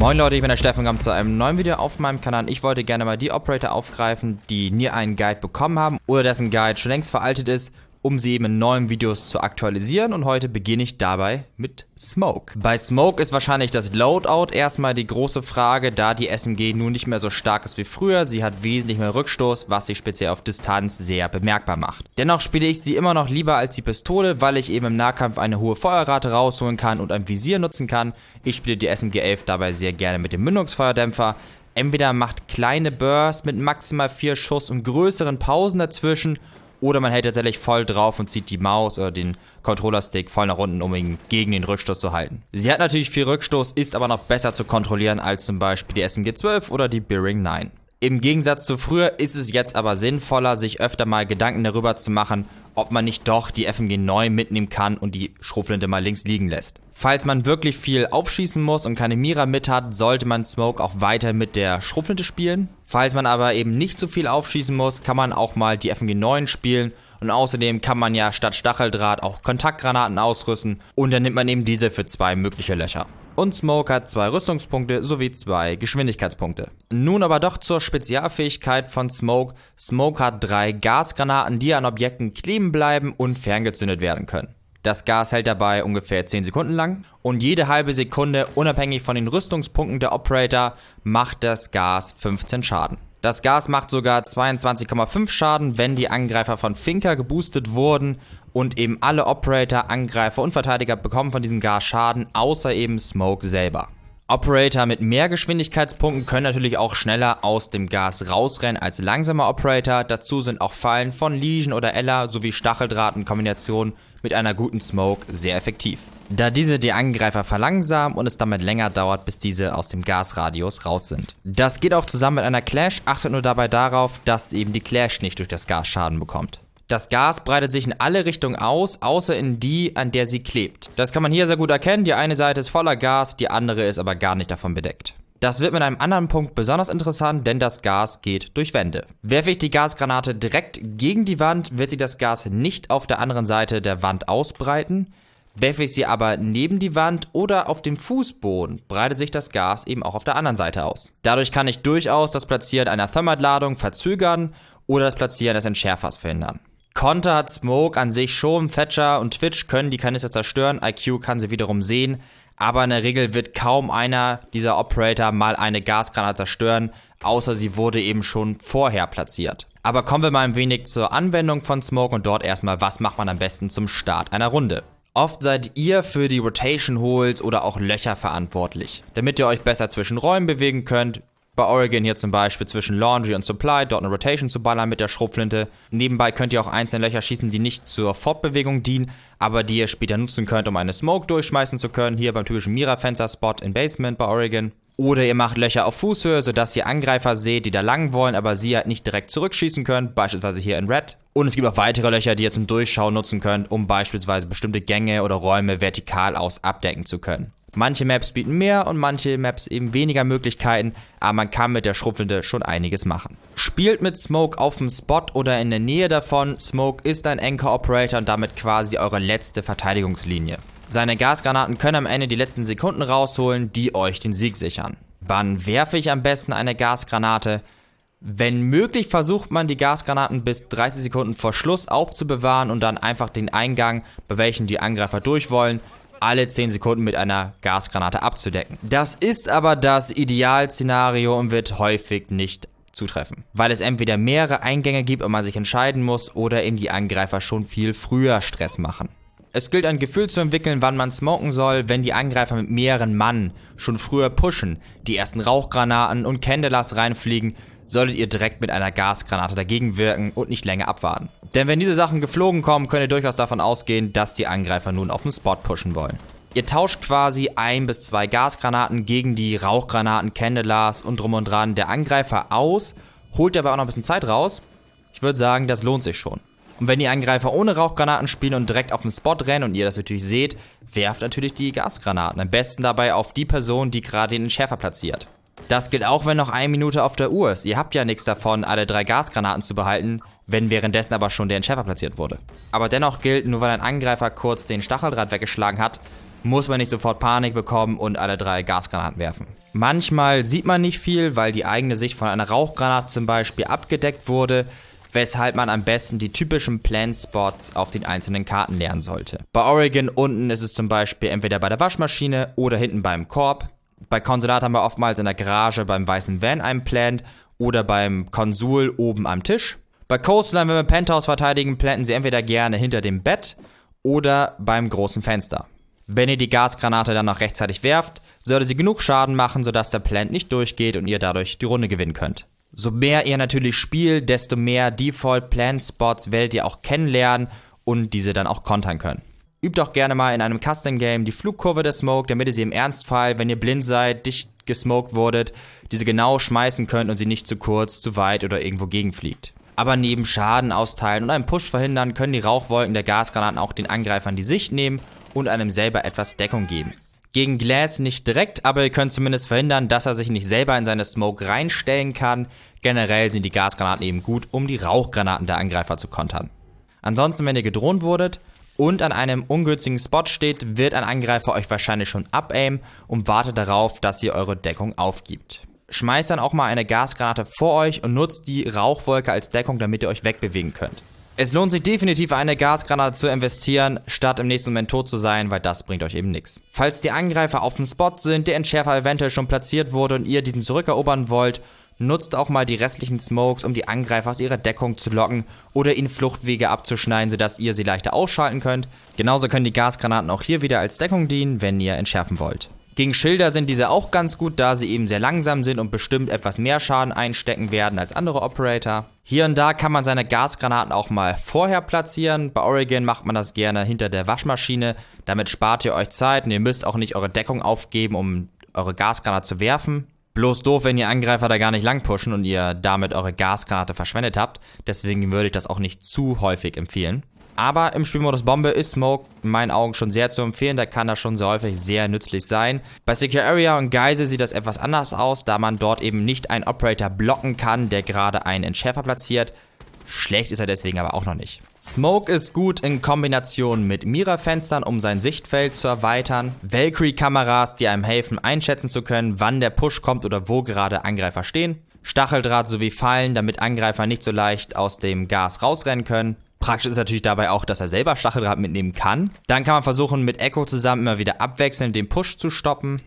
Moin Leute, ich bin der Steffen, willkommen zu einem neuen Video auf meinem Kanal. Ich wollte gerne mal die Operator aufgreifen, die nie einen Guide bekommen haben oder dessen Guide schon längst veraltet ist, um sie eben in neuen Videos zu aktualisieren, und heute beginne ich dabei mit Smoke. Bei Smoke ist wahrscheinlich das Loadout erstmal die große Frage, da die SMG nun nicht mehr so stark ist wie früher. Sie hat wesentlich mehr Rückstoß, was sich speziell auf Distanz sehr bemerkbar macht. Dennoch spiele ich sie immer noch lieber als die Pistole, weil ich eben im Nahkampf eine hohe Feuerrate rausholen kann und ein Visier nutzen kann. Ich spiele die SMG 11 dabei sehr gerne mit dem Mündungsfeuerdämpfer. Entweder macht kleine Bursts mit maximal 4 Schuss und größeren Pausen dazwischen, oder man hält tatsächlich voll drauf und zieht die Maus oder den Controllerstick voll nach unten, um ihn gegen den Rückstoß zu halten. Sie hat natürlich viel Rückstoß, ist aber noch besser zu kontrollieren als zum Beispiel die SMG 12 oder die Bearing 9. Im Gegensatz zu früher ist es jetzt aber sinnvoller, sich öfter mal Gedanken darüber zu machen, ob man nicht doch die FMG 9 mitnehmen kann und die Schrotflinte mal links liegen lässt. Falls man wirklich viel aufschießen muss und keine Mira mit hat, sollte man Smoke auch weiter mit der Schrotflinte spielen. Falls man aber eben nicht so viel aufschießen muss, kann man auch mal die FMG 9 spielen. Und außerdem kann man ja statt Stacheldraht auch Kontaktgranaten ausrüsten, und dann nimmt man eben diese für 2 mögliche Löcher. Und Smoke hat 2 Rüstungspunkte sowie 2 Geschwindigkeitspunkte. Nun aber doch zur Spezialfähigkeit von Smoke. Smoke hat 3 Gasgranaten, die an Objekten kleben bleiben und ferngezündet werden können. Das Gas hält dabei ungefähr 10 Sekunden lang, und jede halbe Sekunde, unabhängig von den Rüstungspunkten der Operator, macht das Gas 15 Schaden. Das Gas macht sogar 22,5 Schaden, wenn die Angreifer von Finker geboostet wurden, und eben alle Operator, Angreifer und Verteidiger bekommen von diesem Gas Schaden, außer eben Smoke selber. Operator mit mehr Geschwindigkeitspunkten können natürlich auch schneller aus dem Gas rausrennen als langsamer Operator. Dazu sind auch Fallen von Legion oder Ella sowie Stacheldraht in Kombination mit einer guten Smoke sehr effektiv, da diese die Angreifer verlangsamen und es damit länger dauert, bis diese aus dem Gasradius raus sind. Das geht auch zusammen mit einer Clash, achtet nur dabei darauf, dass eben die Clash nicht durch das Gas Schaden bekommt. Das Gas breitet sich in alle Richtungen aus, außer in die, an der sie klebt. Das kann man hier sehr gut erkennen, die eine Seite ist voller Gas, die andere ist aber gar nicht davon bedeckt. Das wird mit einem anderen Punkt besonders interessant, denn das Gas geht durch Wände. Werfe ich die Gasgranate direkt gegen die Wand, wird sich das Gas nicht auf der anderen Seite der Wand ausbreiten. Werfe ich sie aber neben die Wand oder auf dem Fußboden, breitet sich das Gas eben auch auf der anderen Seite aus. Dadurch kann ich durchaus das Platzieren einer Thermite-Ladung verzögern oder das Platzieren des Entschärfers verhindern. Konter hat Smoke an sich schon, Thatcher und Twitch können die Kanister zerstören, IQ kann sie wiederum sehen, aber in der Regel wird kaum einer dieser Operator mal eine Gasgranate zerstören, außer sie wurde eben schon vorher platziert. Aber kommen wir mal ein wenig zur Anwendung von Smoke und dort erstmal, was macht man am besten zum Start einer Runde. Oft seid ihr für die Rotation Holes oder auch Löcher verantwortlich, damit ihr euch besser zwischen Räumen bewegen könnt. Bei Oregon hier zum Beispiel zwischen Laundry und Supply, dort eine Rotation zu ballern mit der Schrotflinte. Nebenbei könnt ihr auch einzelne Löcher schießen, die nicht zur Fortbewegung dienen, aber die ihr später nutzen könnt, um eine Smoke durchschmeißen zu können. Hier beim typischen Mira-Fencer-Spot im Basement bei Oregon. Oder ihr macht Löcher auf Fußhöhe, sodass ihr Angreifer seht, die da lang wollen, aber sie halt nicht direkt zurückschießen könnt, beispielsweise hier in Red. Und es gibt auch weitere Löcher, die ihr zum Durchschauen nutzen könnt, um beispielsweise bestimmte Gänge oder Räume vertikal aus abdecken zu können. Manche Maps bieten mehr und manche Maps eben weniger Möglichkeiten, aber man kann mit der Schrotflinte schon einiges machen. Spielt mit Smoke auf dem Spot oder in der Nähe davon. Smoke ist ein Anchor Operator und damit quasi eure letzte Verteidigungslinie. Seine Gasgranaten können am Ende die letzten Sekunden rausholen, die euch den Sieg sichern. Wann werfe ich am besten eine Gasgranate? Wenn möglich versucht man die Gasgranaten bis 30 Sekunden vor Schluss aufzubewahren und dann einfach den Eingang, bei welchem die Angreifer durch wollen, alle 10 Sekunden mit einer Gasgranate abzudecken. Das ist aber das Idealszenario und wird häufig nicht zutreffen, weil es entweder mehrere Eingänge gibt und man sich entscheiden muss oder eben die Angreifer schon viel früher Stress machen. Es gilt ein Gefühl zu entwickeln, wann man smoken soll, wenn die Angreifer mit mehreren Mann schon früher pushen, die ersten Rauchgranaten und Candelas reinfliegen, solltet ihr direkt mit einer Gasgranate dagegen wirken und nicht länger abwarten. Denn wenn diese Sachen geflogen kommen, könnt ihr durchaus davon ausgehen, dass die Angreifer nun auf den Spot pushen wollen. Ihr tauscht quasi 1 bis 2 Gasgranaten gegen die Rauchgranaten, Candelas und drum und dran der Angreifer aus, holt dabei auch noch ein bisschen Zeit raus. Ich würde sagen, das lohnt sich schon. Und wenn die Angreifer ohne Rauchgranaten spielen und direkt auf den Spot rennen und ihr das natürlich seht, werft natürlich die Gasgranaten. Am besten dabei auf die Person, die gerade den Entschärfer platziert. Das gilt auch, wenn noch 1 Minute auf der Uhr ist. Ihr habt ja nichts davon, alle 3 Gasgranaten zu behalten, wenn währenddessen aber schon der Entschärfer platziert wurde. Aber dennoch gilt, nur weil ein Angreifer kurz den Stacheldraht weggeschlagen hat, muss man nicht sofort Panik bekommen und alle 3 Gasgranaten werfen. Manchmal sieht man nicht viel, weil die eigene Sicht von einer Rauchgranate zum Beispiel abgedeckt wurde, weshalb man am besten die typischen Plant-Spots auf den einzelnen Karten lernen sollte. Bei Oregon unten ist es zum Beispiel entweder bei der Waschmaschine oder hinten beim Korb. Bei Konsulat haben wir oftmals in der Garage beim weißen Van einen Plant oder beim Konsul oben am Tisch. Bei Coastline, wenn wir Penthouse verteidigen, planten sie entweder gerne hinter dem Bett oder beim großen Fenster. Wenn ihr die Gasgranate dann noch rechtzeitig werft, sollte sie genug Schaden machen, sodass der Plant nicht durchgeht und ihr dadurch die Runde gewinnen könnt. So mehr ihr natürlich spielt, desto mehr Default Plant Spots werdet ihr auch kennenlernen und diese dann auch kontern können. Übt auch gerne mal in einem Custom Game die Flugkurve der Smoke, damit ihr sie im Ernstfall, wenn ihr blind seid, dicht gesmoked wurdet, diese genau schmeißen könnt und sie nicht zu kurz, zu weit oder irgendwo gegenfliegt. Aber neben Schaden austeilen und einen Push verhindern, können die Rauchwolken der Gasgranaten auch den Angreifern die Sicht nehmen und einem selber etwas Deckung geben. Gegen Glass nicht direkt, aber ihr könnt zumindest verhindern, dass er sich nicht selber in seine Smoke reinstellen kann. Generell sind die Gasgranaten eben gut, um die Rauchgranaten der Angreifer zu kontern. Ansonsten, wenn ihr gedroht wurdet und an einem ungünstigen Spot steht, wird ein Angreifer euch wahrscheinlich schon abaimen und wartet darauf, dass ihr eure Deckung aufgibt. Schmeißt dann auch mal eine Gasgranate vor euch und nutzt die Rauchwolke als Deckung, damit ihr euch wegbewegen könnt. Es lohnt sich definitiv, eine Gasgranate zu investieren, statt im nächsten Moment tot zu sein, weil das bringt euch eben nichts. Falls die Angreifer auf dem Spot sind, der Entschärfer eventuell schon platziert wurde und ihr diesen zurückerobern wollt, nutzt auch mal die restlichen Smokes, um die Angreifer aus ihrer Deckung zu locken oder ihnen Fluchtwege abzuschneiden, sodass ihr sie leichter ausschalten könnt. Genauso können die Gasgranaten auch hier wieder als Deckung dienen, wenn ihr entschärfen wollt. Gegen Schilder sind diese auch ganz gut, da sie eben sehr langsam sind und bestimmt etwas mehr Schaden einstecken werden als andere Operator. Hier und da kann man seine Gasgranaten auch mal vorher platzieren. Bei Oregon macht man das gerne hinter der Waschmaschine. Damit spart ihr euch Zeit und ihr müsst auch nicht eure Deckung aufgeben, um eure Gasgranate zu werfen. Bloß doof, wenn ihr Angreifer da gar nicht lang pushen und ihr damit eure Gasgranate verschwendet habt. Deswegen würde ich das auch nicht zu häufig empfehlen. Aber im Spielmodus Bombe ist Smoke in meinen Augen schon sehr zu empfehlen, da kann das schon sehr häufig sehr nützlich sein. Bei Secure Area und Geisel sieht das etwas anders aus, da man dort eben nicht einen Operator blocken kann, der gerade einen Entschärfer platziert. Schlecht ist er deswegen aber auch noch nicht. Smoke ist gut in Kombination mit Mira-Fenstern, um sein Sichtfeld zu erweitern. Valkyrie-Kameras, die einem helfen einschätzen zu können, wann der Push kommt oder wo gerade Angreifer stehen. Stacheldraht sowie Fallen, damit Angreifer nicht so leicht aus dem Gas rausrennen können. Praktisch ist natürlich dabei auch, dass er selber Stacheldraht mitnehmen kann. Dann kann man versuchen, mit Echo zusammen immer wieder abwechselnd den Push zu stoppen.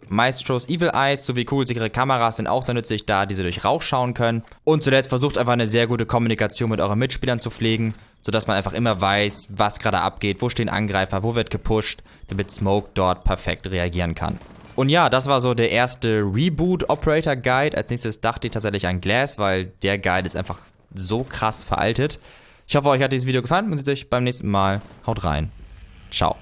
Maestros Evil Eyes sowie kugelsichere Kameras sind auch sehr nützlich, da diese durch Rauch schauen können. Und zuletzt versucht einfach eine sehr gute Kommunikation mit euren Mitspielern zu pflegen, sodass man einfach immer weiß, was gerade abgeht, wo stehen Angreifer, wo wird gepusht, damit Smoke dort perfekt reagieren kann. Und ja, das war so der erste Reboot Operator Guide. Als nächstes dachte ich tatsächlich an Glass, weil der Guide ist einfach so krass veraltet. Ich hoffe, euch hat dieses Video gefallen und seht euch beim nächsten Mal. Haut rein. Ciao.